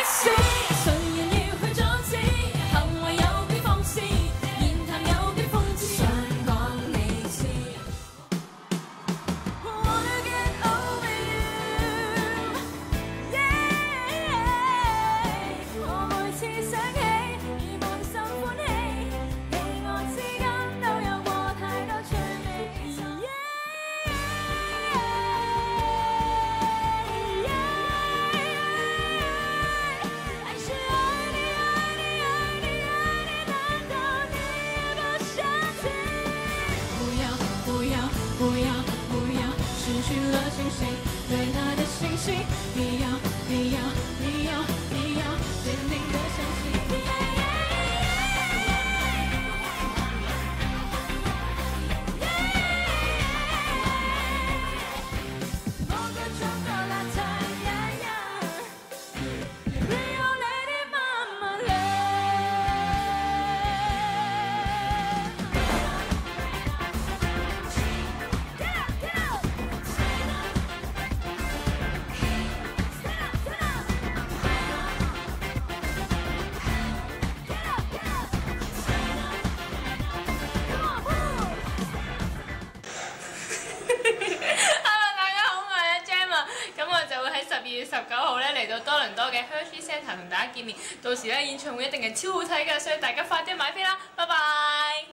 死。誰人要去阻止？行為有幾放肆，言談有幾諷刺。想講你知。Wanna get over you, yeah。我每次想起，已滿心歡喜，你我之間都有過太多趣味。還是愛你愛你愛你愛你，難道你也不相信？不要不要不要不要失去了信心，對他的信心，你要你要你要你要堅定的相信。某個裝作邋遢Rio Lady Mama Hello， 大家好，我係 Jam 啊，咁我就會喺12月19號咧嚟到多倫多嘅 Hershey Centre 同大家見面，到時咧演唱會一定係超好睇㗎，所以大家快啲買飛啦，拜拜。